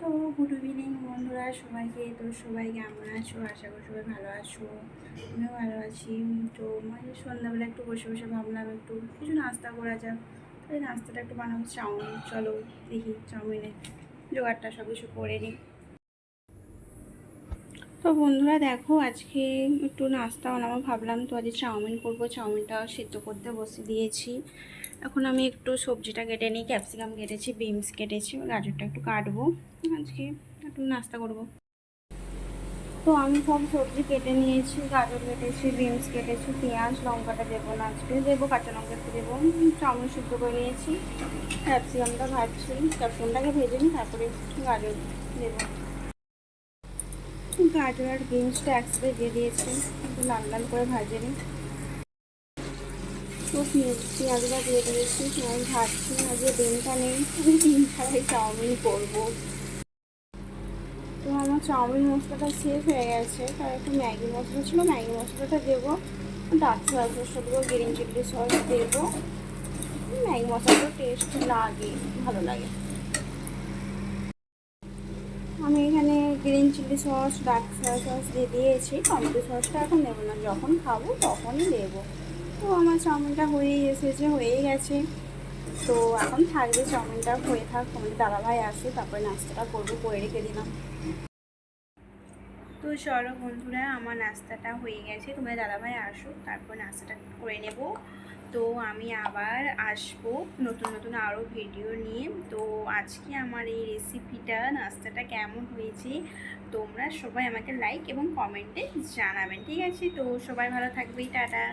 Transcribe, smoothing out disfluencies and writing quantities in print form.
তো good evening বন্ধুরা সবাইকে। তো সবাই কেমন আছো? আশা করি সবাই ভালো আছো, আমিও ভালো আছি। তো মানে সন্ধ্যাবেলা একটু বসে বসে ভাবলাম একটু কিছু নাস্তা করা যাক। তো এই নাস্তাটা একটু বানাবো চাউমিন। চলো দেখি চাউমিনের জোগাড়টা সব কিছু করে নিই। তো বন্ধুরা দেখো, আজকে একটু নাস্তা বানাবো ভাবলাম। তো আজকে চাউমিন করবো, চাউমিনটা সিদ্ধ করতে বসে দিয়েছি। এখন আমি একটু সবজিটা কেটে নিই, ক্যাপসিকাম কেটেছি, বিনস কেটেছি, গাজরটা একটু কাটবো। আজকে একটু নাস্তা করব। তো আমি সব সবজি কেটে নিয়েছি, গাজর কেটেছি, বিনস কেটেছি, পেঁয়াজ লঙ্কাটা দেবো না, আজকে দেবো কাঁচা লঙ্কা একটু দেবো। চাউমিন সিদ্ধ করে নিয়েছি, ক্যাপসিকামটা ভাজছি, ক্যাপসিকামটাকে ভেজে নিই, তারপরে গাজর দেবো। গাজর আর বিনসটা একসাথে দিয়ে দিয়েছি, একটু লাল লাল করে ভাজে নিই। তো পেঁয়াজটা দিয়ে দিয়েছি, পেঁয়াজ ভাজছি। আজকে ডিমটা নেই, আমি ডিম ছাড়াই চাউমিন করবো। তো আমার চাউমিন মশলাটা শেষ হয়ে গেছে, তার একটু ম্যাগি মশলা ছিল, ম্যাগি মশলাটা দেবো, ডার্ক সয়া সস দেবো, গ্রিন চিলি সস দেবো। ম্যাগি মশলাটা টেস্ট লাগে, ভালো লাগে। আমি এখানে green chilli sauce, dark soya sauce দিয়ে দিয়েছি, টমেটো সসটা এখন দেবো না, যখন খাবো তখনই দেবো। তো আমার চাউমিনটা হয়েই এসেছে, হয়েই গেছে। তো এখন থাকবে, চাউমিনটা হয়ে থাক, আমাদের দাদাভাই আসে, তারপরে নাস্তাটা করবো, করে রেখে দিলাম। তো চলো বন্ধুরা, আমার নাস্তাটা হয়ে গেছে, তোমাদের দাদাভাই আসুক, তারপর নাস্তাটা করে নেব। তো আমি আবার আসবো নতুন নতুন আরও ভিডিও নিয়ে। তো আজকে আমার এই রেসিপিটা, নাস্তাটা কেমন হয়েছে তোমরা সবাই আমাকে লাইক এবং কমেন্টে জানাবেন, ঠিক আছে? তো সবাই ভালো থাকবে, টাটা।